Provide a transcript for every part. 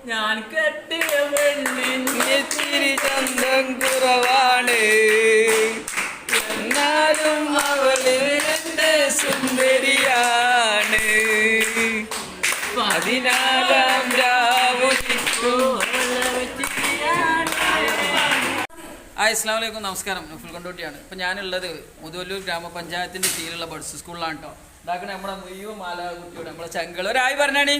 ഞാൻ കെട്ടിയ പെണ്ണിന് തിരി ചന്തം കുറവാണ്, എന്നാലും അവള് എന്റെ സുന്ദരിയാണ്. 14-ാം അസ്സലാമു അലൈക്കും, നമസ്കാരം. ഫുൾ കൊണ്ടോട്ടിയാണ്. ഇപ്പം ഞാനുള്ളത് മുതുവല്ലൂർ ഗ്രാമപഞ്ചായത്തിൻ്റെ കീഴിലുള്ള ബഡ്സ് സ്കൂളിലാണ് കേട്ടോ. ഇതാക്കണ നമ്മുടെ മുയ്യോ മാലാകുട്ടിയോട് നമ്മളെ ചങ്കൾ ഒരായി പറഞ്ഞാണി.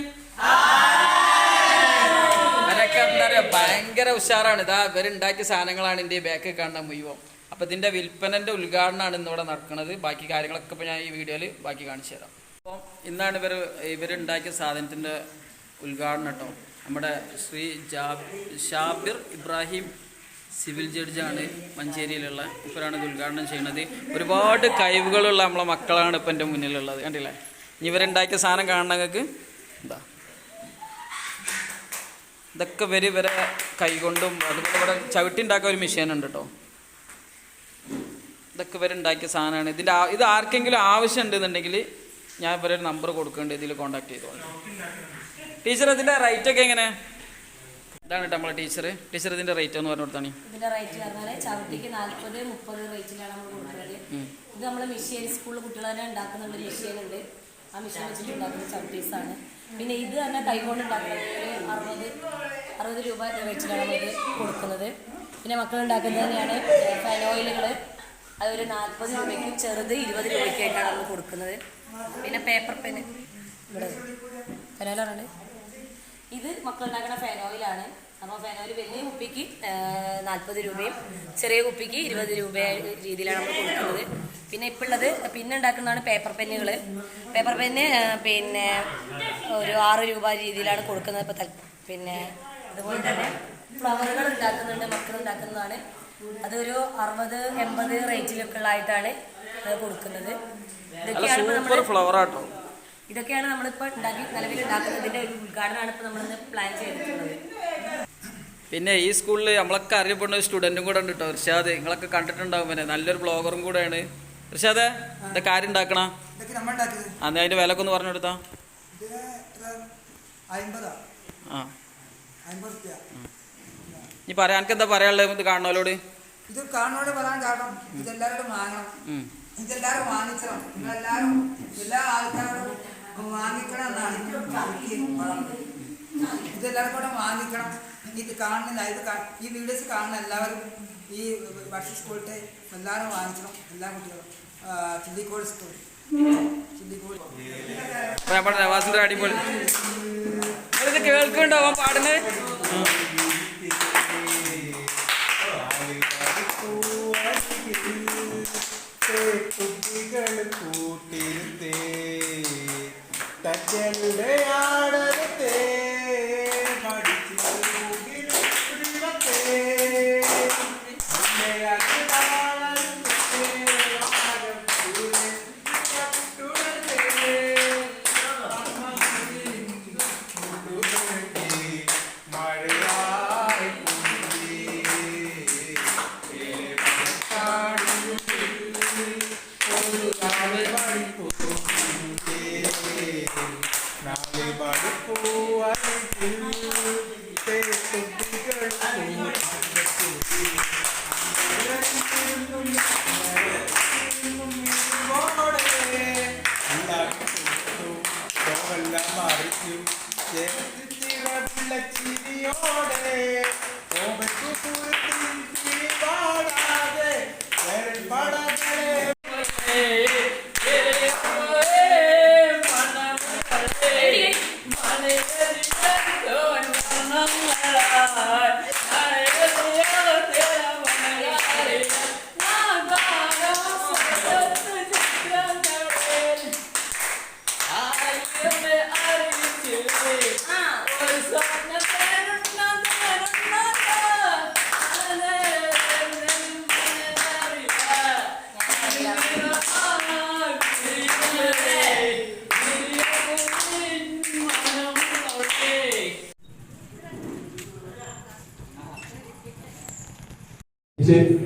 അവരൊക്കെ എന്താ പറയുക, ഭയങ്കര ഉഷാറാണ്. ഇതാ ഇവരുണ്ടാക്കിയ സാധനങ്ങളാണ് എൻ്റെ ബാക്കിൽ കാണുന്ന മുയ്യോ. അപ്പം ഇതിൻ്റെ വിൽപ്പനൻ്റെ ഉദ്ഘാടനമാണ് ഇന്നിവിടെ നടക്കുന്നത്. ബാക്കി കാര്യങ്ങളൊക്കെ ഇപ്പോൾ ഞാൻ ഈ വീഡിയോയിൽ ബാക്കി കാണിച്ചു തരാം. അപ്പം ഇന്നാണ് ഇവരുണ്ടാക്കിയ സാധനത്തിൻ്റെ ഉദ്ഘാടനം കേട്ടോ. നമ്മുടെ ശ്രീ ഷാബിർ ഇബ്രാഹിം സിവിൽ ജഡ്ജാണ് മഞ്ചേരിയിലുള്ള. ഇവരാണ് ഇത് ഉദ്ഘാടനം ചെയ്യുന്നത്. ഒരുപാട് കഴിവുകളുള്ള നമ്മളെ മക്കളാണ് ഇപ്പം എൻ്റെ മുന്നിലുള്ളത്. കണ്ടില്ലേ, ഇനി ഇവരുണ്ടാക്കിയ സാധനം കാണണമെങ്കിൽ എന്താ ഇതൊക്കെ ഇവരെ കൈകൊണ്ടും അതുപോലെ ഇവിടെ ചവിട്ടി ഉണ്ടാക്കിയ ഒരു മെഷീൻ ഉണ്ട് കേട്ടോ. ഇതൊക്കെ ഇവരുണ്ടാക്കിയ സാധനമാണ്. ഇത് ആർക്കെങ്കിലും ആവശ്യം ഉണ്ടെന്നുണ്ടെങ്കിൽ ഞാൻ ഇവരൊരു നമ്പർ കൊടുക്കുന്നുണ്ട്, ഇതിൽ കോൺടാക്ട് ചെയ്തോളാം. ടീച്ചർ ഇതിൻ്റെ റേറ്റൊക്കെ എങ്ങനെ? ഇതാണ് നമ്മളെ ടീച്ചർ ഇതിന്റെ റേറ്റ് എന്ന് പറഞ്ഞു കൊടുത്താണ്. ഇതിന്റെ റേറ്റ് പറഞ്ഞാൽ ചവിട്ടിക്ക് 40-30 റേറ്റിലാണ് നമ്മൾ കൊടുക്കുന്നത്. ഇത് നമ്മൾ മെഷീൻ സ്കൂളിൽ കുട്ടികൾ തന്നെ ഉണ്ടാക്കുന്ന ഒരു മെഷീൻ ഉണ്ട്. ആ മെഷീൻ വെച്ചിട്ട് ഉണ്ടാക്കുന്ന ചവിട്ടീസാണ്. പിന്നെ ഇത് തന്നെ കൈകൊണ്ട് ഉണ്ടാക്കുന്നത് 60 രൂപ റേറ്റിലാണ് നമ്മളിത് കൊടുക്കുന്നത്. പിന്നെ മക്കൾ ഉണ്ടാക്കുന്നത് തന്നെയാണ് ഫെനോയിലുകൾ. അതൊരു 40 രൂപയ്ക്കും ചെറുത് 20 രൂപയ്ക്കായിട്ടാണ് നമ്മൾ കൊടുക്കുന്നത്. പിന്നെ പേപ്പർ പെന് ഇവിടെ ഫെനോയിലാണ്. ഇത് മക്കളുണ്ടാക്കുന്ന ഫെനോയിലാണ്. അപ്പോൾ ഫെനോയിൽ വലിയ കുപ്പിക്ക് 40 രൂപയും ചെറിയ കുപ്പിക്ക് 20 രൂപ രീതിയിലാണ് നമ്മൾ കൊടുക്കുന്നത്. പിന്നെ ഇപ്പോൾ ഉള്ളത് പിന്നെ ഉണ്ടാക്കുന്നതാണ് പേപ്പർ പെന്നുകൾ. പേപ്പർ പെന്ന് പിന്നെ ഒരു 6 രൂപ രീതിയിലാണ് കൊടുക്കുന്നത്. ഇപ്പോൾ പിന്നെ അതുപോലെ തന്നെ ഫ്ലവറുകൾ ഉണ്ടാക്കുന്നുണ്ട്, മക്കൾ ഉണ്ടാക്കുന്നതാണ്. അതൊരു 60-80 റേറ്റിലൊക്കെ ഉള്ളതായിട്ടാണ് കൊടുക്കുന്നത്. ഇതൊക്കെയാണ് നമ്മളിപ്പോൾ നിലവിൽ ഉണ്ടാക്കുന്നതിൻ്റെ ഒരു ഉദ്ഘാടനമാണ് ഇപ്പോൾ നമ്മളിന്ന് പ്ലാൻ ചെയ്തിട്ടുള്ളത്. പിന്നെ ഈ സ്കൂളിൽ നമ്മളൊക്കെ അറിയപ്പെടുന്ന ഒരു സ്റ്റുഡൻറ്റും കൂടെ ഉണ്ട് കേട്ടോ, ഇർഷാദ്. നിങ്ങളൊക്കെ കണ്ടിട്ടുണ്ടാവും. പിന്നെ നല്ലൊരു ബ്ലോഗറും കൂടെയാണ് ഇർഷാദ്. ഇതൊക്കെ ആരും ഉണ്ടാക്കണ? അന്ന് അതിൻ്റെ വിലക്ക് ഒന്ന് പറഞ്ഞു കൊടുത്താ. നീ പറയാൻ എനിക്ക് എന്താ പറയാനുള്ളത് ഇത് കാണുന്നവരോട്? ഇത് കാണുന്നവരോട് പറയാൻ കാരണം ഇതെല്ലാവരോടും വാങ്ങണം, ഇതെല്ലാവരും വാങ്ങിച്ചണം, നിങ്ങളെല്ലാവരും എല്ലാ ആൾക്കാരോടും വാങ്ങിക്കണം എന്നാണ് ഇതെല്ലാവരും കൂടെ വാങ്ങിക്കണം. ഇത് കാണുന്നില്ല, ഈ വീഡിയോസ് കാണുന്ന എല്ലാവരും ഈ ബഡ്സ് സ്കൂളിലെ എല്ലാവരും വാങ്ങിക്കണം. എല്ലാ കുട്ടികളും ചില്ലിക്കോട് സ്കൂൾ അടിപൊളി ഇത് കേൾക്കുന്നുണ്ടാവാൻ പാടുന്നത്. കുട്ടികൾ കൂട്ടിരുത്തേ തങ്ങളുടെ ആടരത്തെ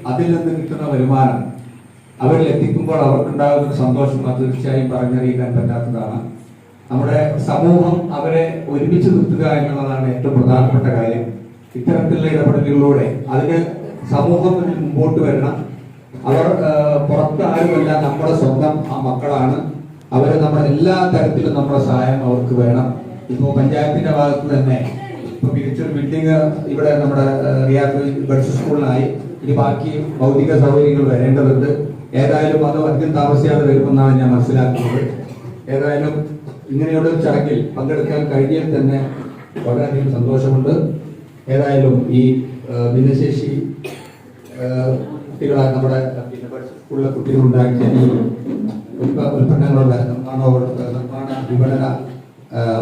അതിൽ നിന്ന് കിട്ടുന്ന വരുമാനം അവരിൽ എത്തിക്കുമ്പോൾ അവർക്കുണ്ടാകുന്ന സന്തോഷം അത് തീർച്ചയായും പറഞ്ഞറിയിക്കാൻ പറ്റാത്തതാണ്. നമ്മുടെ സമൂഹം അവരെ ഒരുമിച്ച് നിർത്തുക എന്നുള്ളതാണ് ഏറ്റവും പ്രധാനപ്പെട്ട കാര്യം. ഇത്തരത്തിലുള്ള ഇടപെടലുകളിലൂടെ അതിന് സമൂഹം മുമ്പോട്ട് വരണം. അവർ പുറത്ത് ആരുമല്ല, നമ്മുടെ സ്വന്തം ആ മക്കളാണ്. അവര് നമ്മുടെ എല്ലാ തരത്തിലും നമ്മുടെ സഹായം അവർക്ക് വേണം. ഇപ്പോൾ പഞ്ചായത്തിന്റെ ഭാഗത്ത് തന്നെ ഇപ്പൊ മികച്ചൊരു ബിൽഡിംഗ് ഇവിടെ നമ്മുടെ റിയാദ് ഗേൾസ് സ്കൂളിനായി. ഇനി ബാക്കി ഭൗതിക സൗകര്യങ്ങൾ വരേണ്ടതുണ്ട്. ഏതായാലും അത് അധികം താമസിയാതെ വരുമെന്നാണ് ഞാൻ മനസ്സിലാക്കുന്നത്. ഏതായാലും ഇങ്ങനെയുള്ള ഒരു ചടങ്ങിൽ പങ്കെടുക്കാൻ കഴിഞ്ഞാൽ തന്നെ വളരെയധികം സന്തോഷമുണ്ട്. ഏതായാലും ഈ ഭിന്നശേഷി കുട്ടികളായ നമ്മുടെ സ്കൂളിലെ കുട്ടികൾ ഉണ്ടാക്കിയ ഈ ഉൽപ്പന്നങ്ങളുടെ നിർമ്മാണ വിപണന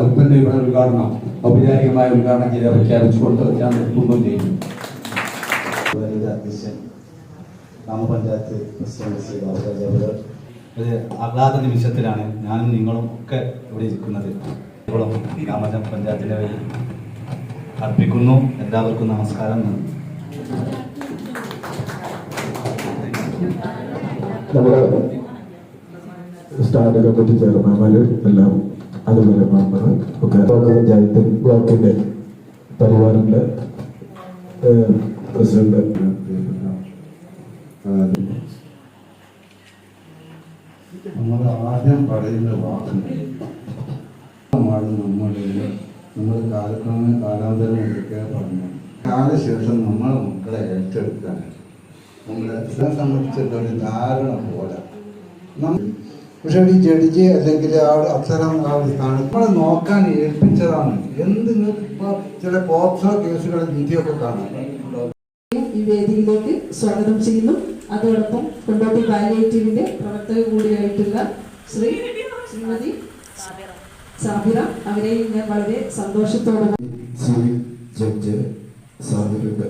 ഉദ്ഘാടനം ഔപചാരികമായ ഉദ്ഘാടനം ചെയ്ത് പ്രഖ്യാപിച്ചുകൊണ്ട് ഞാൻ നിർത്തുന്നു ചെയ്യുന്നു. അധ്യക്ഷൻ ഗ്രാമപഞ്ചായത്ത് പ്രസിഡന്റ് ഒരു ആഹ്ലാദ നിമിഷത്തിലാണ് ഞാനും നിങ്ങളും ഒക്കെ ഇവിടെ ഇരിക്കുന്നത്. ഗ്രാമപഞ്ചായത്തിൻ്റെ പേരിൽ അർപ്പിക്കുന്നു. എല്ലാവർക്കും നമസ്കാരം. നമ്മുടെ സ്റ്റാൻഡ് കമ്മിറ്റി ചെയർമാൻമാർ എല്ലാം, അതുപോലെ മെമ്പർ ഒക്കെ, പഞ്ചായത്ത് ബ്ലോക്കിന്റെ പരിവാറിന്റെ പ്രസിഡന്റ്, നമ്മൾ ആദ്യം പറയുന്ന വാക്കുകൾ നമ്മൾ കാലാന്തരം എന്തൊക്കെ പറഞ്ഞു. കാലശേഷം നമ്മളെ മക്കളെ ഏറ്റെടുക്കാൻ നമ്മളെ സംബന്ധിച്ചിട്ട് ഒരു ധാരണ പോലെ. പക്ഷെ ഈ ജഡ്ജി അല്ലെങ്കിൽ അത്തരം നമ്മളെ നോക്കാൻ ഏൽപ്പിച്ചതാണ്. ഇപ്പൊ ചില പോക്സോ കേസുകളും വിധിയൊക്കെ കാണാം. ഈ വേദിയിലേക്ക് സ്വാഗതം ചെയ്യുന്നു. അതോടൊപ്പം കൊണ്ടോട്ടി പാലിയേറ്റീവിന്റെ പ്രവർത്തക കൂടിയായിട്ടുള്ള ശ്രീമതി സാബിറ, അവരെ ഞാൻ വളരെ സന്തോഷത്തോടെ ജഡ്ജ് സാബിറയുടെ